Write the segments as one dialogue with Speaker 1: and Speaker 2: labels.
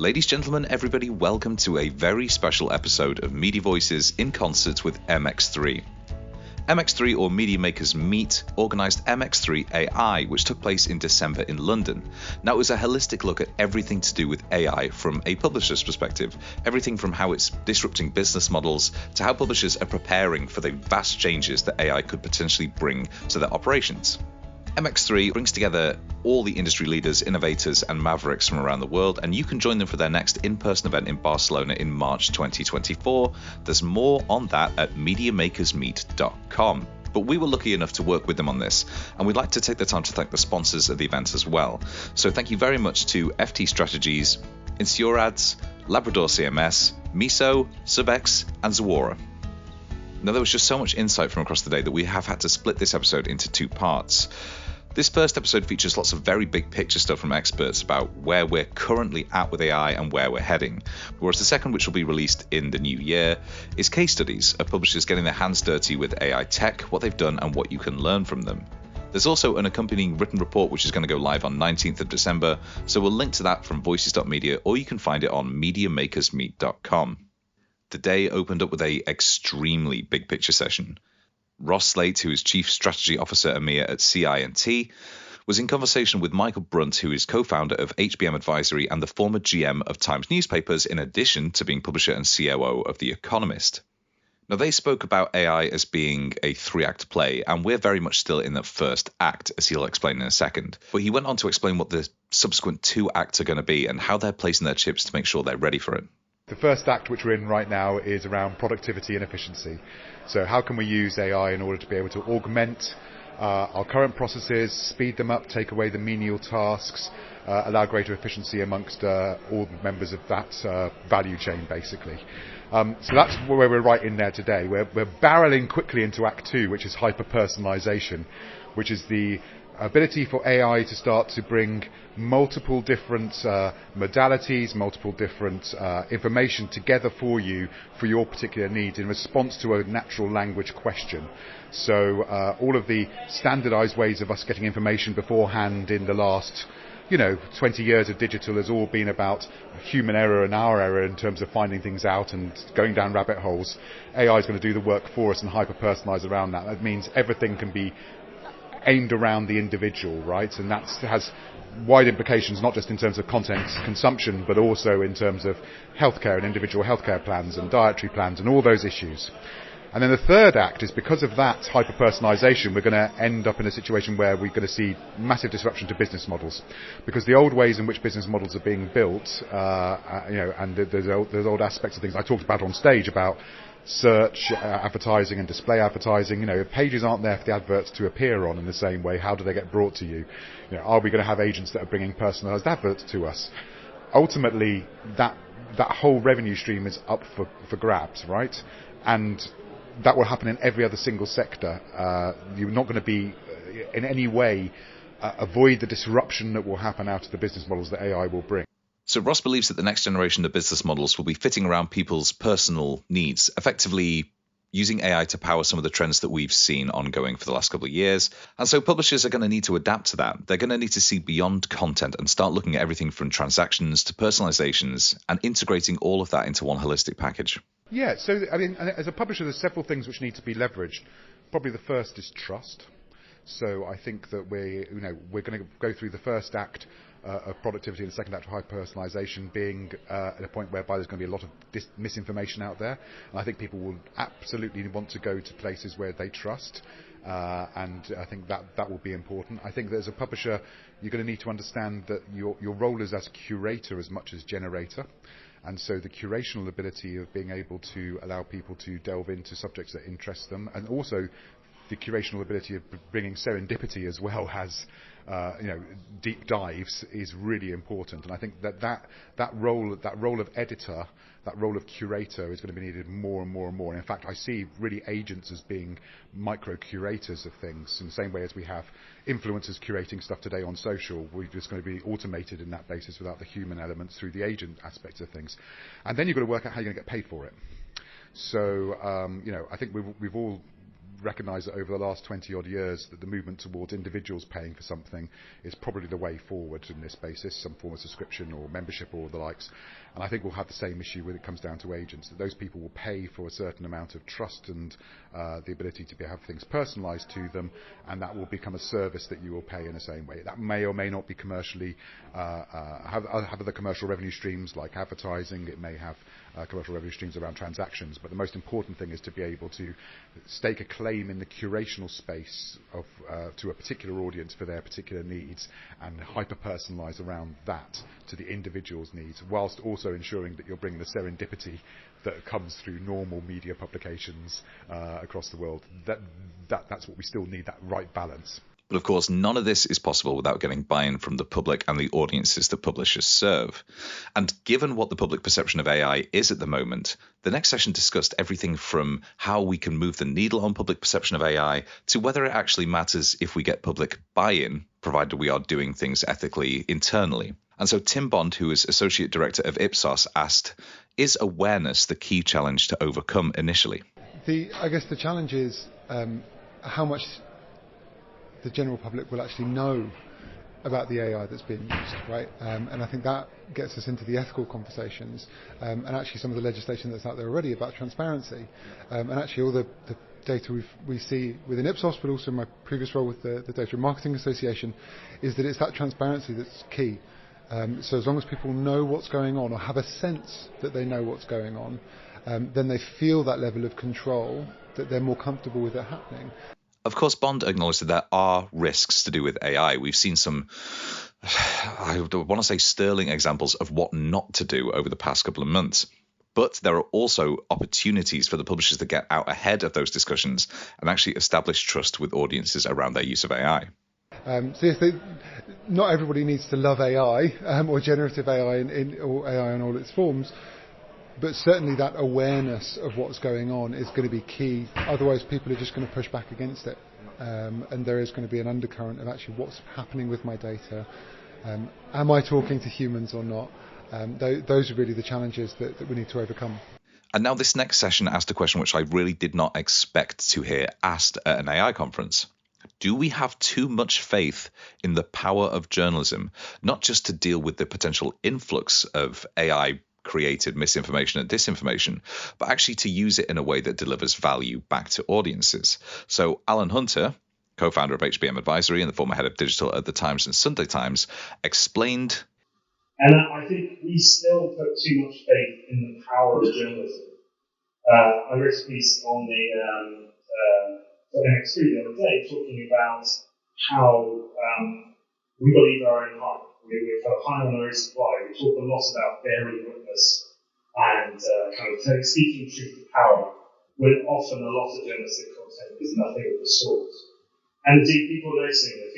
Speaker 1: Ladies, gentlemen, everybody, welcome to a very special episode of Media Voices in concert with Mx3. Mx3, or Media Makers Meet, organised Mx3 AI, which took place in December in London. Now, it was a holistic look at everything to do with AI from a publisher's perspective, everything from how it's disrupting business models to how publishers are preparing for the vast changes that AI could potentially bring to their operations. Mx3 brings together all the industry leaders, innovators, and mavericks from around the world, and you can join them for their next in-person event in Barcelona in March 2024. There's more on that at MediaMakersMeet.com. But we were lucky enough to work with them on this, and we'd like to take the time to thank the sponsors of the event as well. So thank you very much to FT Strategies, Insurads, Labrador CMS, Miso, Subex, and Zuora. Now, there was just so much insight from across the day that we have had to split this episode into two parts. This first episode features lots of very big picture stuff from experts about where we're currently at with AI and where we're heading. Whereas the second, which will be released in the new year, is case studies of publishers getting their hands dirty with AI tech, what they've done and what you can learn from them. There's also an accompanying written report which is going to go live on 19th of December, so we'll link to that from voices.media, or you can find it on MediaMakersMeet.com. The day opened up with a extremely big picture session. Ross Slate, who is Chief Strategy Officer EMEA at CI&T, was in conversation with Michael Brunt, who is co-founder of HBM Advisory and the former GM of Times Newspapers, in addition to being publisher and COO of The Economist. Now, they spoke about AI as being a three-act play, and we're very much still in the first act, as he'll explain in a second. But he went on to explain what the subsequent two acts are going to be and how they're placing their chips to make sure they're ready for it.
Speaker 2: The first act which we're in right now is around productivity and efficiency. So how can we use AI in order to be able to augment our current processes, speed them up, take away the menial tasks, allow greater efficiency amongst all members of that value chain, basically. So that's where we're right in there today. We're barreling quickly into Act 2, which is hyper-personalization, which is the ability for AI to start to bring multiple different modalities, multiple different information together for you for your particular needs in response to a natural language question. So all of the standardized ways of us getting information beforehand in the last 20 years of digital has all been about human error and our error in terms of finding things out and going down rabbit holes. AI is going to do the work for us and hyper-personalize around that. That means everything can be aimed around the individual, right? And that has wide implications, not just in terms of content consumption, but also in terms of healthcare and individual healthcare plans and dietary plans and all those issues. And then the third act is, because of that hyper-personalization, we're going to end up in a situation where we're going to see massive disruption to business models, because the old ways in which business models are being built, and there's old aspects of things I talked about on stage about search advertising and display advertising. If pages aren't there for the adverts to appear on in the same way, how do they get brought to you? Are we going to have agents that are bringing personalized adverts to us? Ultimately, that whole revenue stream is up for grabs, right? And that will happen in every other single sector. You're not going to be in any way avoid the disruption that will happen out of the business models that AI will bring.
Speaker 1: So Ross believes that the next generation of business models will be fitting around people's personal needs, effectively using AI to power some of the trends that we've seen ongoing for the last couple of years. And so publishers are going to need to adapt to that. They're going to need to see beyond content and start looking at everything from transactions to personalizations and integrating all of that into one holistic package.
Speaker 2: Yeah, so as a publisher, there's several things which need to be leveraged. Probably the first is trust. So I think that we're going to go through the first act of productivity and the second act of hyper-personalization being at a point whereby there's going to be a lot of misinformation out there. And I think people will absolutely want to go to places where they trust. And I think that will be important. I think that as a publisher, you're going to need to understand that your role is as curator as much as generator. And so the curational ability of being able to allow people to delve into subjects that interest them, and also the curational ability of bringing serendipity as well as deep dives, is really important. And I think that role of editor, that role of curator, is going to be needed more and more and more. And in fact, I see really agents as being micro curators of things, in the same way as we have influencers curating stuff today on social. We're just going to be automated in that basis without the human elements through the agent aspects of things. And then you've got to work out how you're going to get paid for it. So I think we've all recognise that over the last 20 odd years that the movement towards individuals paying for something is probably the way forward in this basis, some form of subscription or membership or the likes. And I think we'll have the same issue when it comes down to agents, that those people will pay for a certain amount of trust and the ability to have things personalised to them, and that will become a service that you will pay in the same way. That may or may not be commercially have other commercial revenue streams like advertising. It may have commercial revenue streams around transactions, but the most important thing is to be able to stake a claim in the curational space of to a particular audience for their particular needs, and hyper-personalise around that to the individual's needs, whilst also ensuring that you're bringing the serendipity that comes through normal media publications across the world. That's what we still need, that right balance.
Speaker 1: But of course, none of this is possible without getting buy-in from the public and the audiences that publishers serve. And given what the public perception of AI is at the moment, the next session discussed everything from how we can move the needle on public perception of AI to whether it actually matters if we get public buy-in, provided we are doing things ethically internally. And so Tim Bond, who is Associate Director of Ipsos, asked, is awareness the key challenge to overcome initially?
Speaker 3: I guess the challenge is how much the general public will actually know about the AI that's being used, right? And I think that gets us into the ethical conversations and actually some of the legislation that's out there already about transparency. And actually all the data we see within Ipsos, but also in my previous role with the Data and Marketing Association, is that it's that transparency that's key. So as long as people know what's going on or have a sense that they know what's going on, then they feel that level of control, that they're more comfortable with it happening.
Speaker 1: Of course, Bond acknowledged that there are risks to do with AI. We've seen some, I want to say, sterling examples of what not to do over the past couple of months. But there are also opportunities for the publishers to get out ahead of those discussions and actually establish trust with audiences around their use of AI.
Speaker 3: So yes, not everybody needs to love AI or generative AI or AI in all its forms. But certainly that awareness of what's going on is going to be key. Otherwise, people are just going to push back against it. And there is going to be an undercurrent of actually what's happening with my data. Am I talking to humans or not? Those are really the challenges that we need to overcome.
Speaker 1: And now this next session asked a question which I really did not expect to hear asked at an AI conference. Do we have too much faith in the power of journalism, not just to deal with the potential influx of AI created misinformation and disinformation, but actually to use it in a way that delivers value back to audiences? So Alan Hunter, co-founder of HBM Advisory and the former head of digital at the Times and Sunday Times, explained.
Speaker 4: And I think we still put too much faith in the power of journalism. I read a piece on the Mx3 the other day talking about how we believe our own hype. We're kind of high on our own supply. We talk a lot about bearing witness and kind of speaking truth to power, when often a lot of journalistic content is nothing of the sort. And indeed, people noticing the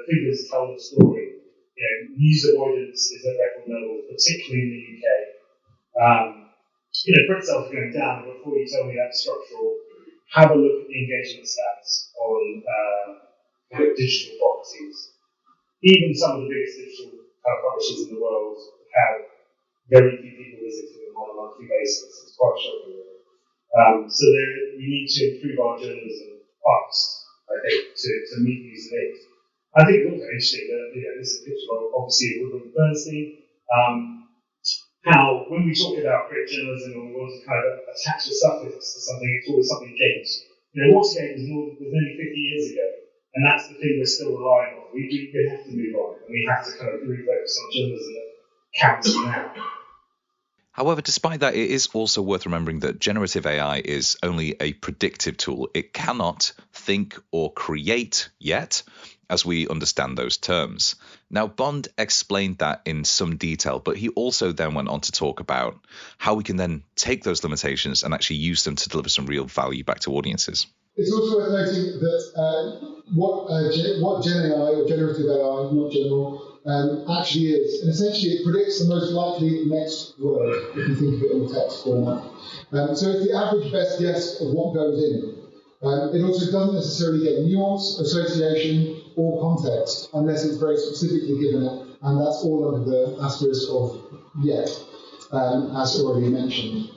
Speaker 4: figures tell the story. News avoidance is at record levels, particularly in the UK. Print sales are going down. Before you tell me that's structural, have a look at the engagement stats on digital properties. Even some of the biggest digital publishers in the world have very few people visiting them on a monthly basis. It's quite shocking. So we need to improve our journalism fast, I think, to meet these needs. I think it's also interesting that this is a picture of obviously Woodward Bernstein. How when we talk about great journalism and we want to kind of attach a suffix to something, it's always something gate. Watergate was nearly 50 years ago. And that's the thing we're still relying on. We have to move on, and we have to kind of refocus on journalism that counts now.
Speaker 1: However, despite that, it is also worth remembering that generative AI is only a predictive tool. It cannot think or create yet, as we understand those terms. Now, Bond explained that in some detail, but he also then went on to talk about how we can then take those limitations and actually use them to deliver some real value back to audiences.
Speaker 5: It's also worth noting that what Gen AI or generative AI, not general, actually is. And essentially it predicts the most likely next word, if you think of it in text format. So it's the average best guess of what goes in. It also doesn't necessarily get nuance, association, or context, unless it's very specifically given it, and that's all under the asterisk of yet, as already mentioned.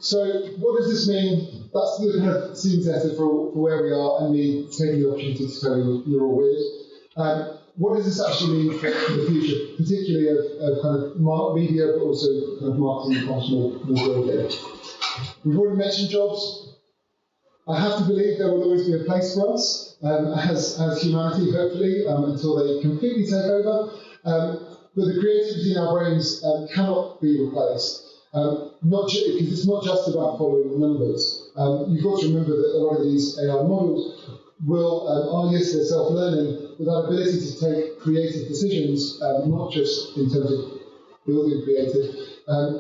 Speaker 5: So what does this mean? That's the kind of scene setter for where we are, and me taking the opportunity to tell you you're all weird. What does this actually mean for the future, particularly of kind of media, but also kind of marketing and comms more broadly? We've already mentioned jobs. I have to believe there will always be a place for us as humanity, hopefully, until they completely take over. But the creativity in our brains cannot be replaced. Because it's not just about following the numbers. You've got to remember that a lot of these AI models are yes, they're self-learning, but that ability to take creative decisions, not just in terms of building creative,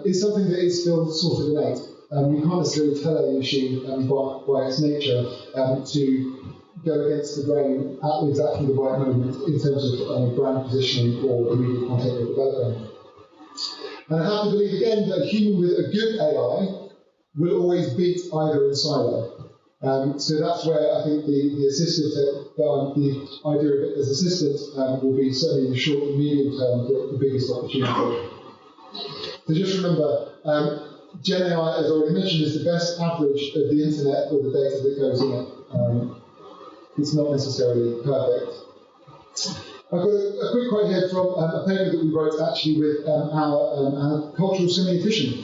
Speaker 5: is something that is still sort of innate. You can't necessarily tell a machine by its nature to go against the grain at exactly the right moment in terms of brand positioning or the media content you're developing. And I have to believe again that a human with a good AI will always beat either in silo. So that's where I think the assistant, the idea of it as assistant will be certainly in the short and medium term the biggest opportunity. So just remember, Gen AI, as I already mentioned, is the best average of the internet or the data that goes in it. It's not necessarily perfect. I've got a quick quote here from a paper that we wrote actually with our cultural semi-nutrition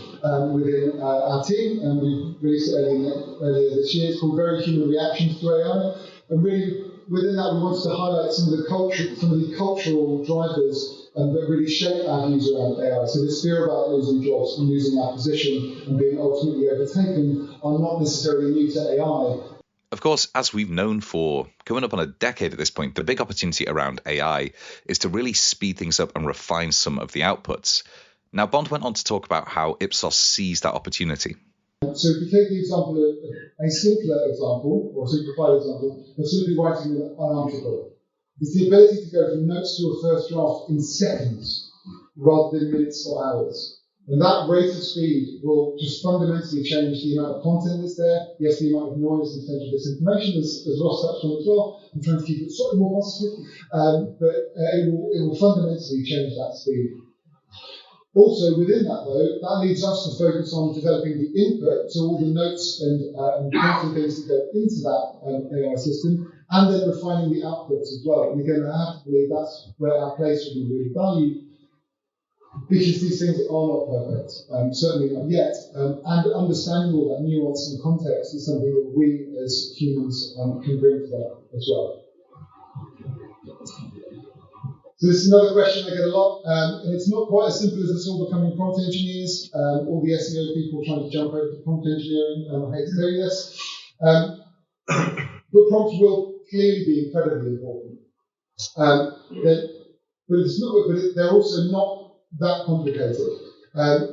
Speaker 5: within our team, and we released it earlier this year. It's called Very Human Reactions to AI, and really within that we wanted to highlight some of the cultural drivers that really shape our views around AI. So this fear about losing jobs and losing our position and being ultimately overtaken are not necessarily new to AI.
Speaker 1: Of course, as we've known for coming up on a decade at this point, the big opportunity around AI is to really speed things up and refine some of the outputs. Now, Bond went on to talk about how Ipsos sees that opportunity.
Speaker 5: So if you take the example of a simpler example, or a simplified example, of simply writing an article, it's the ability to go from notes to a first draft in seconds rather than minutes or hours. And that rate of speed will just fundamentally change the amount of content that's there, yes, the amount of noise and potential disinformation, as Ross touched on as well. I'm trying to keep it slightly more positive, but it will fundamentally change that speed. Also, within that, though, that leads us to focus on developing the input, so all the notes and content things that go into that AI system, and then refining the outputs as well. And again, I have to believe that's where our place will be really valued, because these things are not perfect, certainly not yet, and understanding all that nuance and context is something that we as humans can bring to that as well. So this is another question I get a lot, and it's not quite as simple as us all becoming prompt engineers, all the SEO people trying to jump over to prompt engineering, I hate to tell you this, but prompts will clearly be incredibly important. But they're also not that complicated.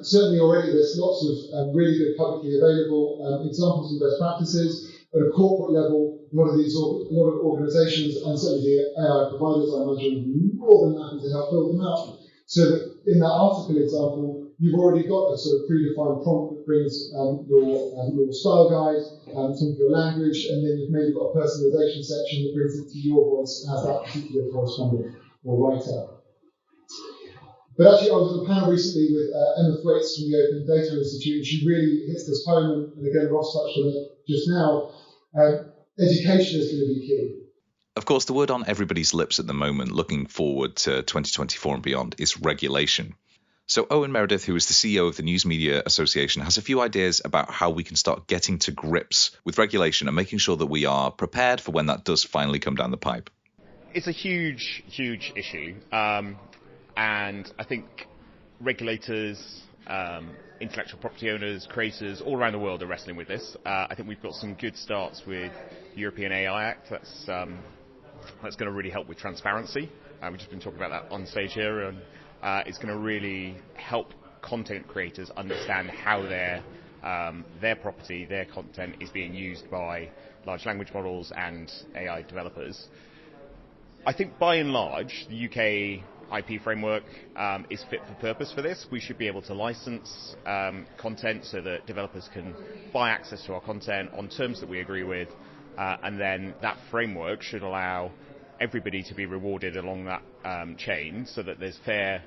Speaker 5: Certainly already there's lots of really good publicly available examples and best practices. At a corporate level, a lot of organizations and certainly the AI providers, I imagine, would be more than happy to help build them out. So that in that article example, you've already got a sort of predefined prompt that brings your style guide, some of your language, and then you've maybe got a personalization section that brings it to your voice as that particular correspondent or writer. But actually, I was on a panel recently with Emma Thwaites from the Open Data Institute, and she really hits this home, and again, Ross touched on it just now. Education is going to be key.
Speaker 1: Of course, the word on everybody's lips at the moment, looking forward to 2024 and beyond, is regulation. So Owen Meredith, who is the CEO of the News Media Association, has a few ideas about how we can start getting to grips with regulation and making sure that we are prepared for when that does finally come down the pipe.
Speaker 6: It's a huge, huge issue. And I think regulators, intellectual property owners, creators all around the world are wrestling with this. I think we've got some good starts with the European AI Act. That's going to really help with transparency. We've just been talking about that on stage here, and it's going to really help content creators understand how their property, their content is being used by large language models and AI developers. I think by and large, the UK IP framework is fit for purpose for this. We should be able to license content so that developers can buy access to our content on terms that we agree with, and then that framework should allow everybody to be rewarded along that chain so that there's fair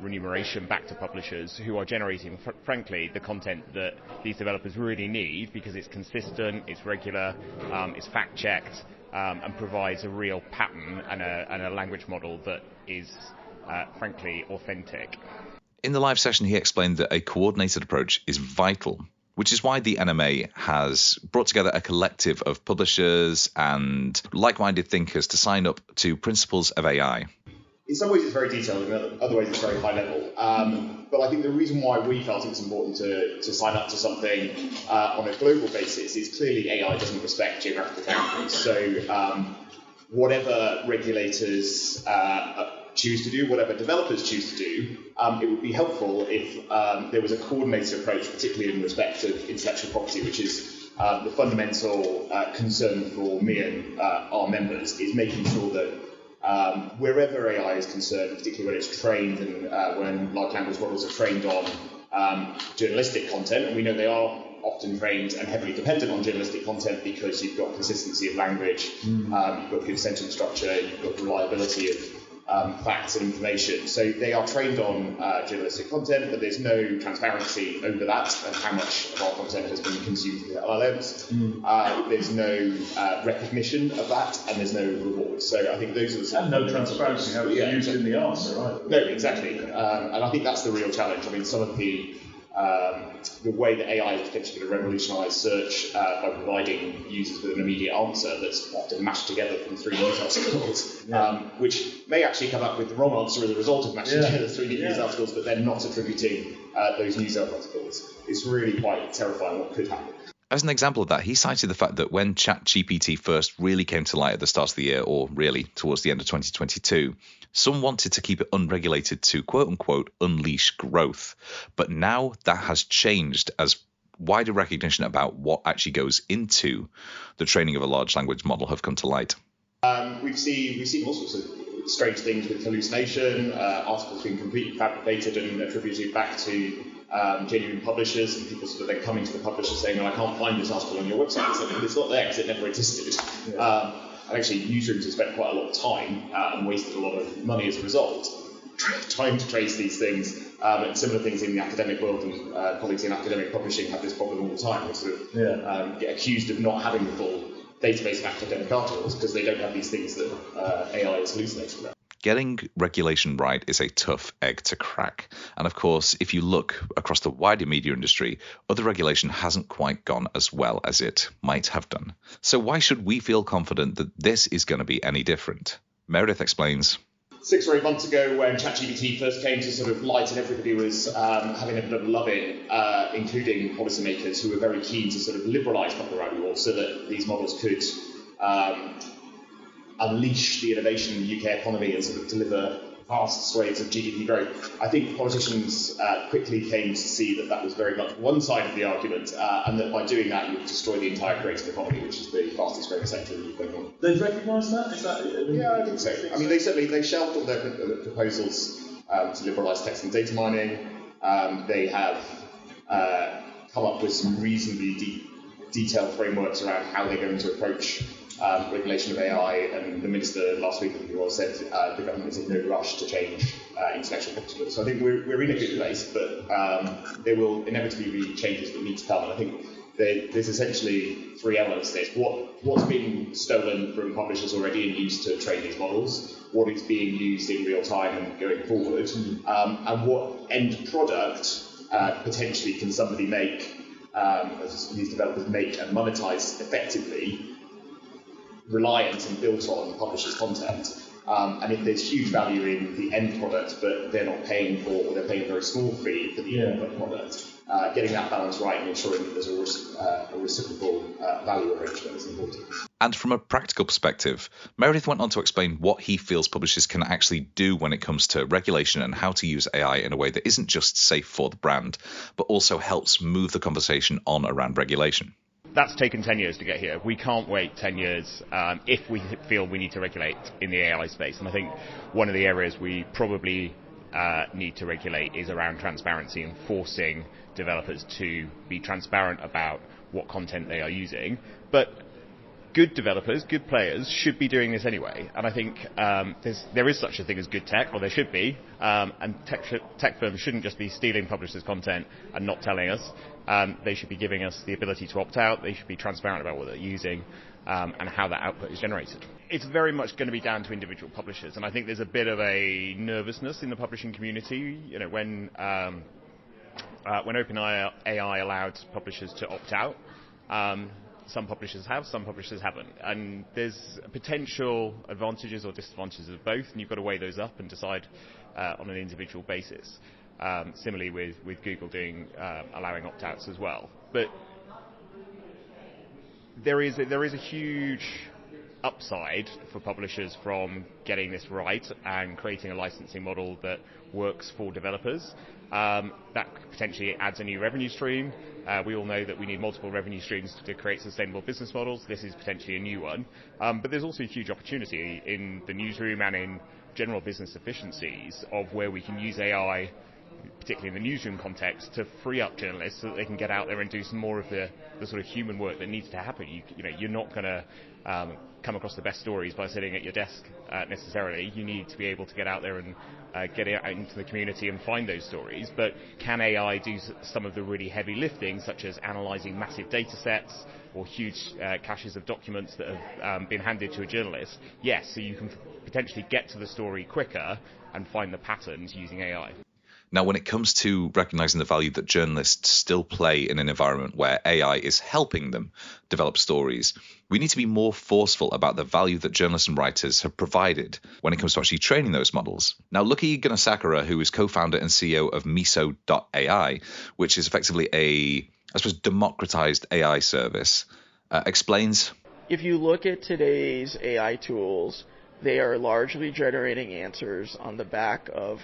Speaker 6: remuneration back to publishers who are generating, frankly, the content that these developers really need because it's consistent, it's regular, it's fact-checked, and provides a real pattern and a language model that is, frankly, authentic.
Speaker 1: In the live session, he explained that a coordinated approach is vital, which is why the NMA has brought together a collective of publishers and like-minded thinkers to sign up to Principles of AI.
Speaker 7: In some ways it's very detailed, in other ways it's very high level. But I think the reason why we felt it was important to sign up to something on a global basis is clearly AI doesn't respect geographical boundaries. So whatever regulators choose to do, whatever developers choose to do, it would be helpful if there was a coordinated approach, particularly in respect of intellectual property, which is the fundamental concern for me and our members, is making sure that wherever AI is concerned, particularly when it's trained and when large language models are trained on journalistic content, and we know they are often trained and heavily dependent on journalistic content because you've got consistency of language, you've got good sentence structure, you've got reliability of facts and information. So they are trained on journalistic content, but there's no transparency over that and how much of our content has been consumed through LLMs. There's no recognition of that, and there's no reward. So I think those are the
Speaker 8: and no transparency how it's used in the answer, right?
Speaker 7: No, exactly. And I think that's the real challenge. I mean, some of the way that AI is potentially going to revolutionise search by providing users with an immediate answer that's often mashed together from 3 news articles, which may actually come up with the wrong answer as a result of mashing together 3 news articles, but then not attributing those news articles. It's really quite terrifying what could happen.
Speaker 1: As an example of that, he cited the fact that when ChatGPT first really came to light at the start of the year, or really towards the end of 2022, some wanted to keep it unregulated to quote-unquote unleash growth. But now that has changed as wider recognition about what actually goes into the training of a large language model have come to light.
Speaker 7: We've seen all sorts of strange things with hallucination, articles being completely fabricated and attributed back to genuine publishers, and people sort of then coming to the publisher saying, well, I can't find this article on your website. It's not there because it never existed. And actually, newsrooms have spent quite a lot of time and wasted a lot of money as a result, trying to trace these things. And similar things in the academic world, and colleagues in academic publishing have this problem all the time. They sort of get accused of not having the full database of academic articles because they don't have these things that AI is hallucinating about.
Speaker 1: Getting regulation right is a tough egg to crack. And of course, if you look across the wider media industry, other regulation hasn't quite gone as well as it might have done. So why should we feel confident that this is going to be any different? Meredith explains.
Speaker 7: 6 or 8 months ago, when ChatGPT first came to sort of light and everybody was having a bit of a love-in, including policymakers who were very keen to sort of liberalise copyright law so that these models could unleash the innovation in the UK economy and sort of deliver vast swathes of GDP growth. I think politicians quickly came to see that that was very much one side of the argument, and that by doing that you would destroy the entire creative economy, which is the fastest growing sector in the UK.
Speaker 8: They've recognised that? Is that?
Speaker 7: Yeah, I think so. I mean, they shelved all their proposals to liberalise text and data mining. They have come up with some reasonably detailed frameworks around how they're going to approach regulation of AI, and the minister last week said the government is in no rush to change intellectual property law. So I think we're in a good place, but there will inevitably be changes that need to come. And I think there's essentially 3 elements to this. What's being stolen from publishers already and used to train these models, what is being used in real time and going forward, and what end product potentially can somebody make, these developers make and monetize effectively, reliant and built on publishers' content. And if there's huge value in the end product, but they're not paying for, or they're paying a very small fee for the end product, getting that balance right and ensuring that there's a reciprocal value arrangement is important.
Speaker 1: And from a practical perspective, Meredith went on to explain what he feels publishers can actually do when it comes to regulation and how to use AI in a way that isn't just safe for the brand, but also helps move the conversation on around regulation.
Speaker 6: That's taken 10 years to get here. We can't wait 10 years if we feel we need to regulate in the AI space. And I think one of the areas we probably need to regulate is around transparency and forcing developers to be transparent about what content they are using. But good developers, good players should be doing this anyway. And I think there is such a thing as good tech, or there should be, and tech firms shouldn't just be stealing publishers' content and not telling us. They should be giving us the ability to opt out. They should be transparent about what they're using and how that output is generated. It's very much going to be down to individual publishers, and I think there's a bit of a nervousness in the publishing community. When OpenAI allowed publishers to opt out, some publishers have, some publishers haven't. And there's potential advantages or disadvantages of both, and you've got to weigh those up and decide on an individual basis. Similarly with Google allowing opt-outs as well. But there is a huge upside for publishers from getting this right and creating a licensing model that works for developers. That potentially adds a new revenue stream. We all know that we need multiple revenue streams to create sustainable business models. This is potentially a new one. But there's also a huge opportunity in the newsroom and in general business efficiencies of where we can use AI, particularly in the newsroom context, to free up journalists so that they can get out there and do some more of the sort of human work that needs to happen. You're not going to come across the best stories by sitting at your desk necessarily. You need to be able to get out there and get it out into the community and find those stories. But can AI do some of the really heavy lifting, such as analysing massive data sets or huge caches of documents that have been handed to a journalist? Yes, so you can potentially get to the story quicker and find the patterns using AI.
Speaker 1: Now, when it comes to recognizing the value that journalists still play in an environment where AI is helping them develop stories, we need to be more forceful about the value that journalists and writers have provided when it comes to actually training those models. Now, Lucky Gunasakura, who is co-founder and CEO of Newsroom.ai, which is effectively a democratized AI service, explains.
Speaker 9: If you look at today's AI tools, they are largely generating answers on the back of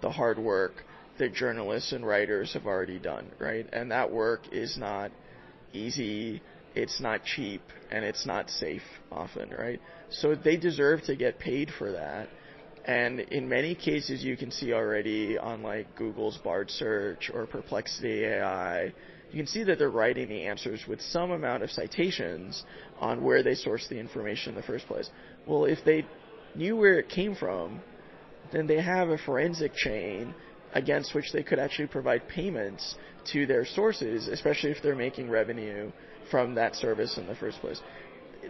Speaker 9: the hard work that journalists and writers have already done, right? And that work is not easy, it's not cheap, and it's not safe often, right? So they deserve to get paid for that. And in many cases, you can see already on like Google's Bard search or Perplexity AI, you can see that they're writing the answers with some amount of citations on where they sourced the information in the first place. Well, if they knew where it came from, then they have a forensic chain against which they could actually provide payments to their sources, especially if they're making revenue from that service in the first place.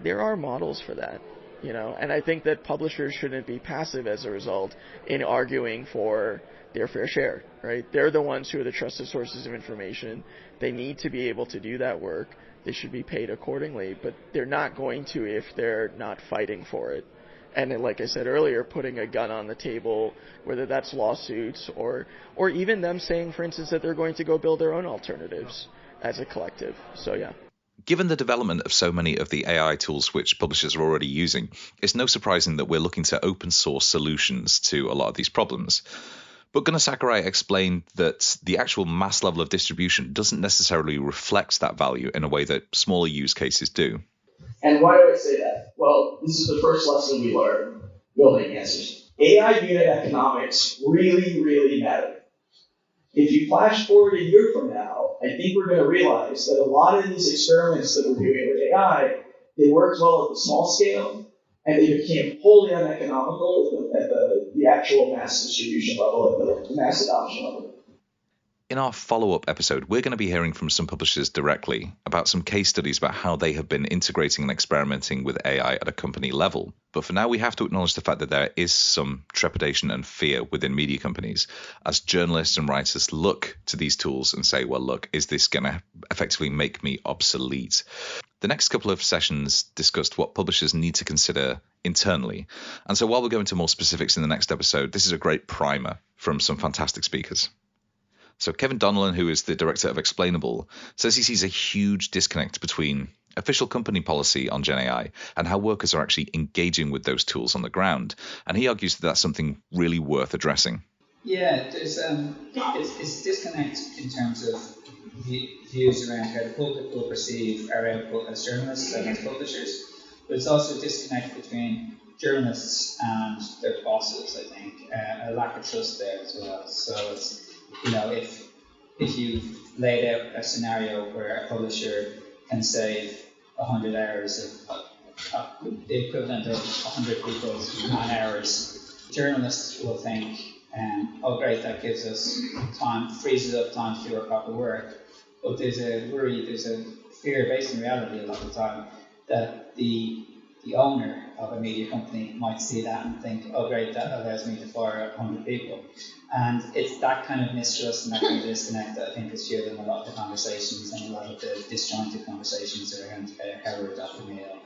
Speaker 9: There are models for that, and I think that publishers shouldn't be passive as a result in arguing for their fair share, right? They're the ones who are the trusted sources of information. They need to be able to do that work. They should be paid accordingly, but they're not going to if they're not fighting for it. And then, like I said earlier, putting a gun on the table, whether that's lawsuits or even them saying, for instance, that they're going to go build their own alternatives as a collective. So, yeah.
Speaker 1: Given the development of so many of the AI tools which publishers are already using, it's no surprising that we're looking to open source solutions to a lot of these problems. But Gunasakura explained that the actual mass level of distribution doesn't necessarily reflect that value in a way that smaller use cases do.
Speaker 10: And why do I say that? Well, this is the first lesson we learned building answers. AI unit economics really, really matter. If you flash forward a year from now, I think we're going to realize that a lot of these experiments that we're doing with AI, they worked well at the small scale, and they became wholly uneconomical at the actual mass distribution level, at the mass adoption level.
Speaker 1: In our follow-up episode, we're going to be hearing from some publishers directly about some case studies about how they have been integrating and experimenting with AI at a company level. But for now, we have to acknowledge the fact that there is some trepidation and fear within media companies as journalists and writers look to these tools and say, well, look, is this going to effectively make me obsolete? The next couple of sessions discussed what publishers need to consider internally. And so while we'll go into more specifics in the next episode, this is a great primer from some fantastic speakers. So Kevin Donnellan, who is the director of Explainable, says he sees a huge disconnect between official company policy on Gen AI and how workers are actually engaging with those tools on the ground. And he argues that that's something really worth addressing.
Speaker 11: Yeah, there's it's disconnect in terms of views around how the public will perceive our output as journalists and as publishers. But it's also a disconnect between journalists and their bosses, I think. A lack of trust there as well. So it's, if you've laid out a scenario where a publisher can save 100 hours the equivalent of 100 people's man hours. Journalists will think, oh great, that gives us time, frees us up time to do our proper work. But there's a worry, there's a fear based in reality a lot of the time that the owner of a media company might see that and think, oh great, that allows me to fire 100 people. And it's that kind of mistrust and that kind of disconnect that I think is fueling a lot of the conversations and a lot of the disjointed conversations around how we're adopting AI.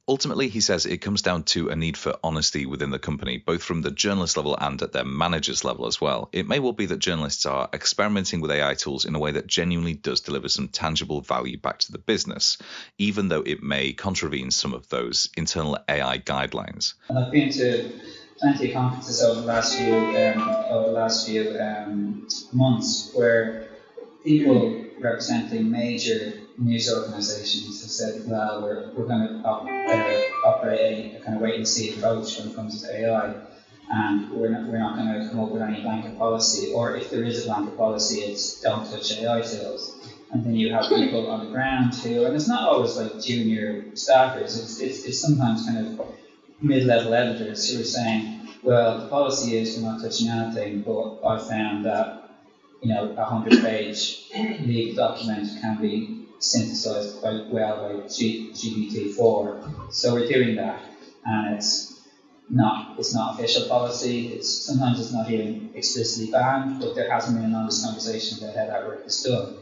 Speaker 1: Ultimately, he says it comes down to a need for honesty within the company, both from the journalist level and at their managers level as well. It may well be that journalists are experimenting with AI tools in a way that genuinely does deliver some tangible value back to the business, even though it may contravene some of those internal AI guidelines.
Speaker 11: And I've been to plenty of conferences over the last few months where people representing major news organisations have said, well, we're going to operate a kind of wait and see approach when it comes to AI, and we're not going to come up with any blanket policy, or if there is a blanket policy, it's don't touch AI tools. And then you have people on the ground who, and it's not always like junior staffers, it's sometimes kind of mid-level editors who are saying, well, the policy is we're not touching anything, but I found that, a 100-page legal document can be synthesized quite well by GPT-4. So we're doing that, and it's not official policy. Sometimes it's not even explicitly banned, but there hasn't been an honest conversation about how that work is done.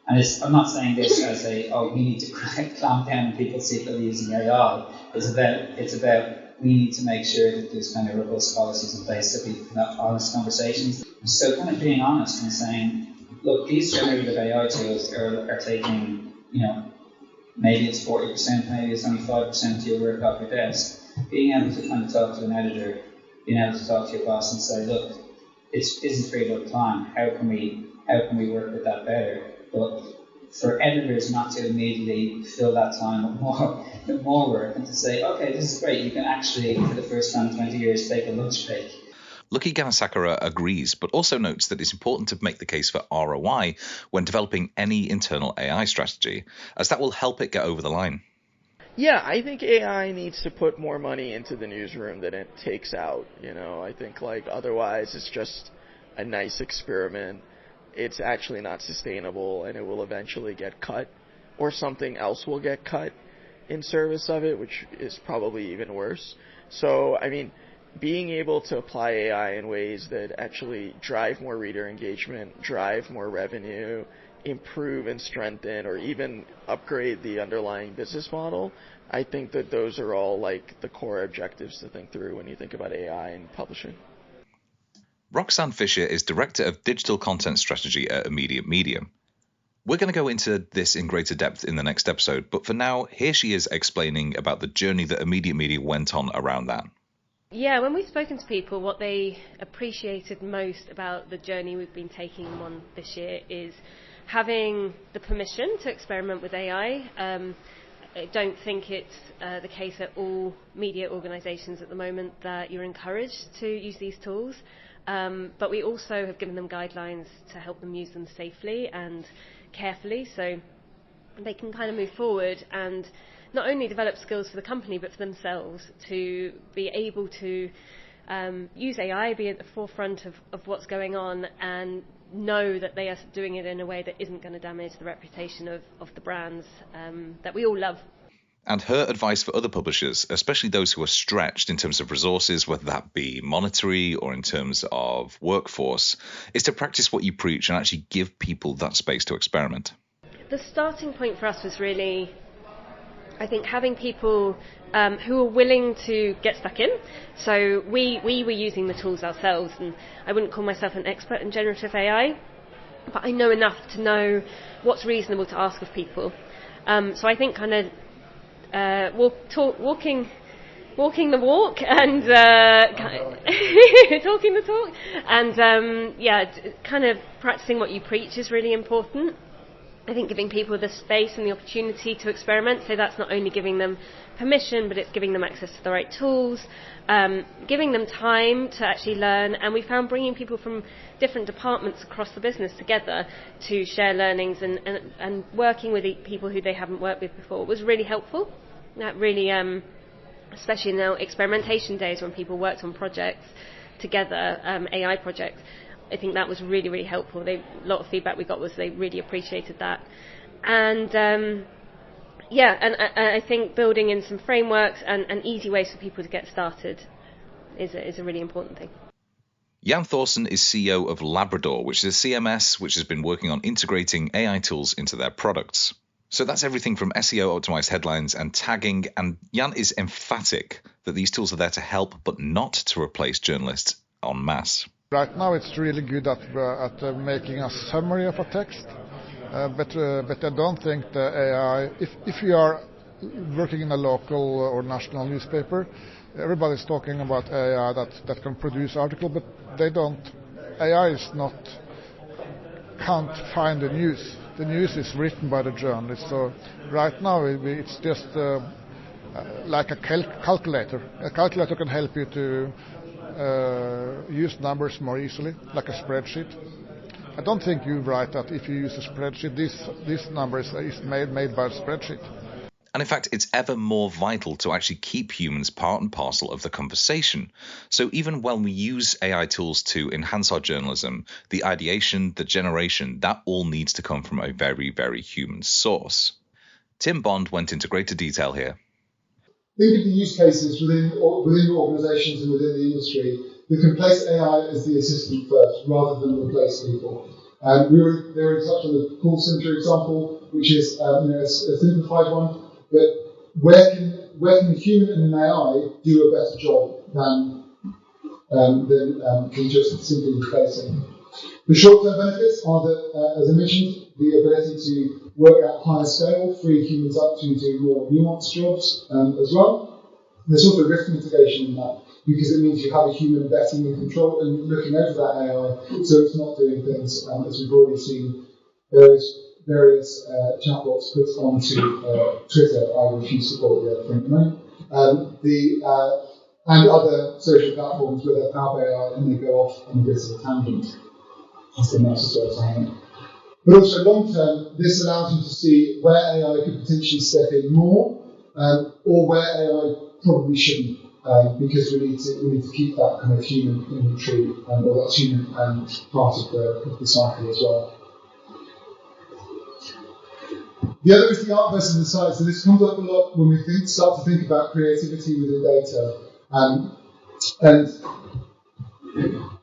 Speaker 11: And I'm not saying this as we need to clamp down on people secretly using AI. It's about we need to make sure that there's kind of robust policies in place that we can have honest conversations. So kind of being honest and saying, look, these generative AI tools are taking, maybe it's 40%, maybe it's only 5% of your work off your desk. Being able to kind of talk to an editor, being able to talk to your boss and say, look, this isn't freed up time. How can we work with that better? But for editors not to immediately fill that time with more work and to say, okay, this is great, you can actually, for the first time in 20 years, take a lunch break.
Speaker 1: Lucky Ganasakara agrees, but also notes that it's important to make the case for ROI when developing any internal AI strategy, as that will help it get over the line.
Speaker 9: Yeah, I think AI needs to put more money into the newsroom than it takes out. I think otherwise it's just a nice experiment. It's actually not sustainable, and it will eventually get cut, or something else will get cut in service of it, which is probably even worse. So, being able to apply AI in ways that actually drive more reader engagement, drive more revenue, improve and strengthen, or even upgrade the underlying business model, I think that those are all the core objectives to think through when you think about AI and publishing.
Speaker 1: Roxanne Fisher is Director of Digital Content Strategy at Immediate Media. We're going to go into this in greater depth in the next episode, but for now, here she is explaining about the journey that Immediate Media went on around that.
Speaker 12: Yeah, when we've spoken to people, what they appreciated most about the journey we've been taking them on this year is having the permission to experiment with AI. I don't think it's the case at all media organisations at the moment that you're encouraged to use these tools. But we also have given them guidelines to help them use them safely and carefully, so they can kind of move forward and not only develop skills for the company but for themselves to be able to use AI, be at the forefront of what's going on, and know that they are doing it in a way that isn't going to damage the reputation of the brands that we all love.
Speaker 1: And her advice for other publishers, especially those who are stretched in terms of resources, whether that be monetary or in terms of workforce, is to practice what you preach and actually give people that space to experiment.
Speaker 12: The starting point for us was really, I think, having people who are willing to get stuck in. So we were using the tools ourselves, and I wouldn't call myself an expert in generative AI, but I know enough to know what's reasonable to ask of people. So I think kind of walking the walk and talking the talk, and kind of practicing what you preach is really important. I think giving people the space and the opportunity to experiment, so that's not only giving them permission, but it's giving them access to the right tools, giving them time to actually learn, and we found bringing people from different departments across the business together to share learnings and working with people who they haven't worked with before was really helpful. That really especially now experimentation days when people worked on projects together, AI projects. I think that was really, really helpful. A lot of feedback we got was they really appreciated that. And I think building in some frameworks and easy ways for people to get started is a really important thing.
Speaker 1: Jan Thorsen is CEO of Labrador, which is a CMS which has been working on integrating AI tools into their products. So that's everything from SEO optimized headlines and tagging, and Jan is emphatic that these tools are there to help but not to replace journalists en masse.
Speaker 13: Right now it's really good at making a summary of a text, but I don't think the AI, if you are working in a local or national newspaper, everybody's talking about AI that can produce article, but they don't. AI can't find the news. The news is written by the journalist. So right now it's just like a calculator. A calculator can help you to use numbers more easily, like a spreadsheet. I don't think you're right that if you use a spreadsheet, this number is made by a spreadsheet.
Speaker 1: And in fact, it's ever more vital to actually keep humans part and parcel of the conversation. So even when we use AI tools to enhance our journalism, the ideation, the generation, that all needs to come from a very, very human source. Tim Bond went into greater detail here.
Speaker 5: Think of the use cases within organisations and within the industry that can place AI as the assistant first, rather than replace people. They were in touch on the call centre example, which is a simplified one. But where can a human and an AI do a better job than can just simply replace it? The short-term benefits are that, as I mentioned, the ability to work at higher scale, free humans up to do more nuanced jobs as well. There's also risk mitigation in that, because it means you have a human betting and control and looking over that AI, so it's not doing things, as we've already seen, various chatbots put onto Twitter. I refuse to call it the other thing, right? And other social platforms where they're powered by AI and they go off on a bit of a tangent. That's the nicest way of saying it. But also long term, this allows you to see where AI could potentially step in more, or where AI probably shouldn't, because we need to keep that kind of human inventory, or that human part of the cycle as well. The other is the art versus the science. So this comes up a lot when we start to think about creativity within data.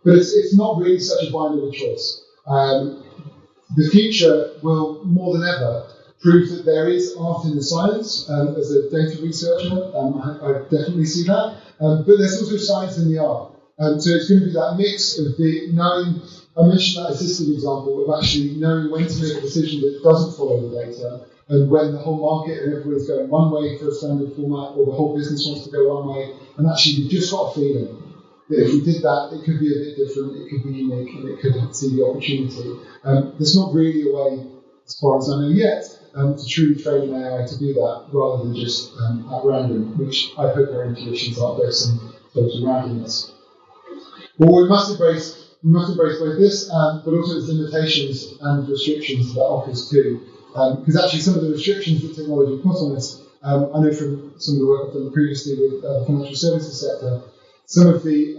Speaker 5: But it's not really such a binary choice. The future will, more than ever, prove that there is art in the science. As a data researcher, I definitely see that. But there's also science in the art. So it's going to be that mix of the knowing. I mentioned that assisted example of actually knowing when to make a decision that doesn't follow the data, and when the whole market and everybody's going one way for a standard format, or the whole business wants to go one way, and actually you've just got a feeling that if we did that, it could be a bit different, it could be unique, and it could see the opportunity. There's not really a way, as far as I know yet, to truly train an AI to do that, rather than just at random, which I hope our intuitions aren't based on total randomness. Well, we must embrace both this, but also its limitations and restrictions that offers too. Because actually some of the restrictions that technology puts on us, I know from some of the work I've done previously with the financial services sector, some of the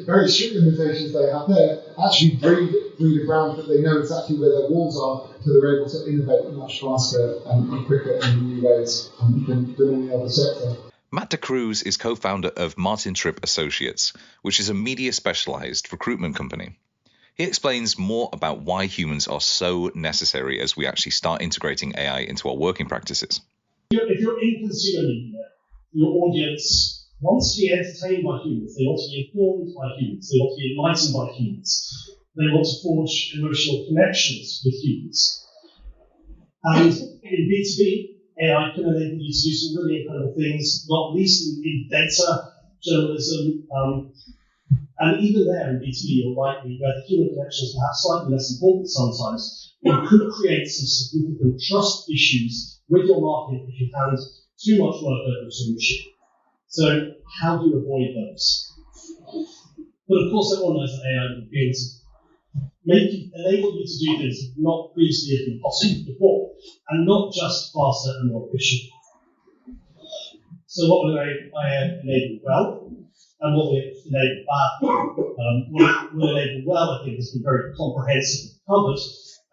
Speaker 5: very strict limitations they have there actually breed the ground that they know exactly where their walls are, so they're able to innovate much faster and quicker in new ways than any other sector.
Speaker 1: Matt De Cruz is co-founder of Martin Tripp Associates, which is a media-specialized recruitment company. He explains more about why humans are so necessary as we actually start integrating AI into our working practices.
Speaker 4: If you're in consumer media, your audience wants to be entertained by humans, they want to be informed by humans, they want to be enlightened by humans, they want to forge emotional connections with humans. And in B2B, AI can enable you to do some really incredible things, not least in data journalism. And even there in B2B, you're likely, where the human connection is perhaps slightly less important sometimes, you could create some significant trust issues with your market if you hand too much work over to a machine. So how do you avoid those? But of course, everyone knows that AI will be able to enable you to do things that not previously have been possible before, and not just faster and more efficient.
Speaker 14: So what will AI enable well, and what will it enable bad? What will enable well, I think, has been very comprehensively covered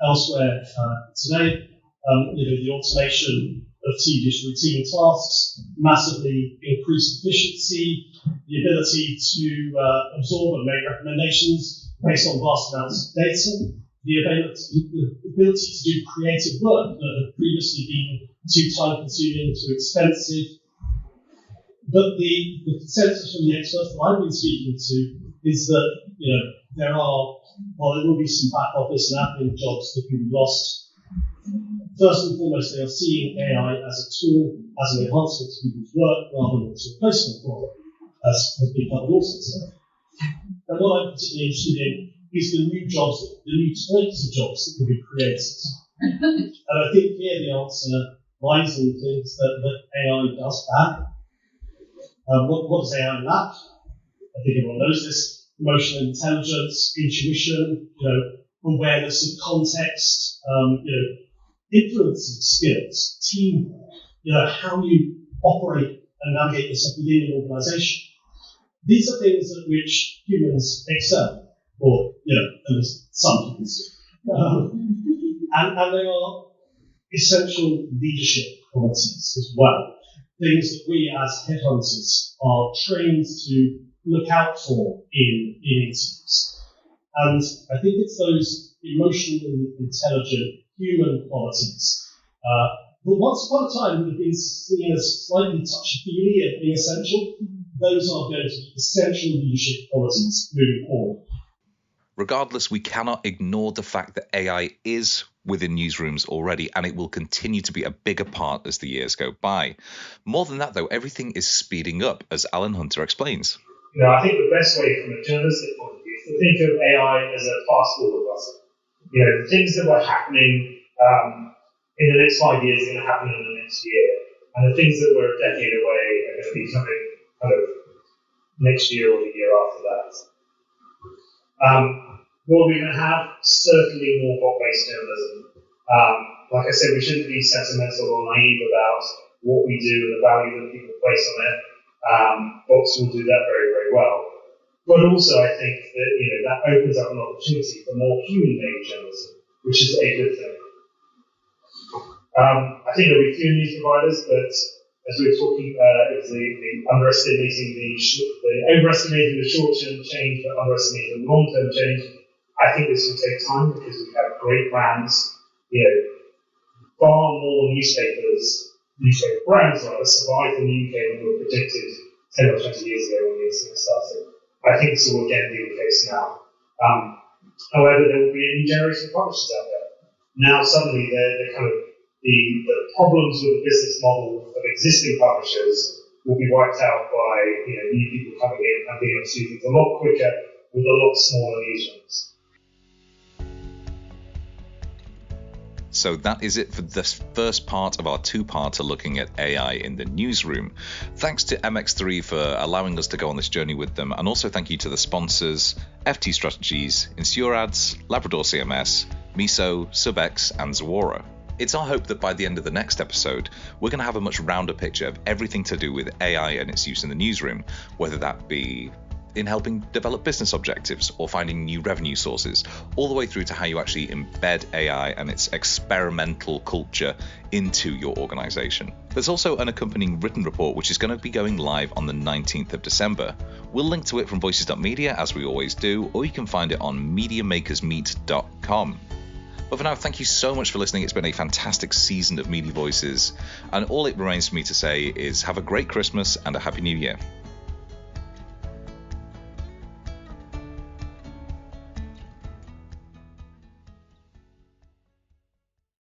Speaker 14: elsewhere today. The automation of tedious routine tasks, massively increased efficiency, the ability to absorb and make recommendations based on vast amounts of data, the ability to do creative work that had previously been too time-consuming, too expensive. But the consensus from the experts that I've been speaking to is that there will be some back office and admin jobs that will be lost. First and foremost, they are seeing AI as a tool, as an enhancement to people's work rather than as a replacement for it, as has been covered also today. And what I'm particularly interested in is the new jobs, the new types of jobs that can be created. And I think here the answer lies in things that AI does bad. What does AI lack? I think everyone knows this: emotional intelligence, intuition, awareness of context, influencing skills, teamwork, how you operate and navigate yourself within an organization. These are things at which humans excel, or, at least some humans do. And they are essential leadership qualities as well. Things that we as headhunters are trained to look out for in interviews. And I think it's those emotionally intelligent human qualities but once upon a time would have been seen as slightly touchy-feely and being essential. Those are going to be essential leadership qualities moving forward.
Speaker 1: Regardless, we cannot ignore the fact that AI is within newsrooms already, and it will continue to be a bigger part as the years go by. More than that, though, everything is speeding up, as Alan Hunter explains.
Speaker 4: I think the best way from a journalistic point of view is to think of AI as a fast-forward button. The things that were happening in the next 5 years are going to happen in the next year, and the things that were a decade away are going to be coming kind of next year or the year after that. What we're going to have, certainly more bot-based journalism. Like I said, we shouldn't be sentimental or naive about what we do and the value that people place on it. Bots will do that very, very well. But also, I think that that opens up an opportunity for more human-made journalism, which is a good thing. I think there'll be few news providers, but as we were talking, it was the overestimating the short-term change, but underestimating the long-term change. I think this will take time because we have great brands, far more newspaper brands survived in the UK than were predicted 10 or 20 years ago when the internet started. I think this will again be the case now. However, there will be a new generation of publishers out there. Now suddenly they're kind of the problems with the business model of existing publishers will be wiped out by new people coming in and being able to do things a lot quicker with a lot smaller newsrooms.
Speaker 1: So that is it for this first part of our two-parter looking at AI in the newsroom. Thanks to Mx3 for allowing us to go on this journey with them, and also thank you to the sponsors, FT Strategies, InsureAds, Labrador CMS, Miso, Subx, and Zuora. It's our hope that by the end of the next episode, we're going to have a much rounder picture of everything to do with AI and its use in the newsroom, whether that be in helping develop business objectives or finding new revenue sources, all the way through to how you actually embed AI and its experimental culture into your organization. There's also an accompanying written report which is going to be going live on the 19th of December. We'll link to it from voices.media as we always do, or you can find it on mediamakersmeet.com. But for now, thank you so much for listening. It's been a fantastic season of Media Voices, and all it remains for me to say is have a great Christmas and a Happy New Year.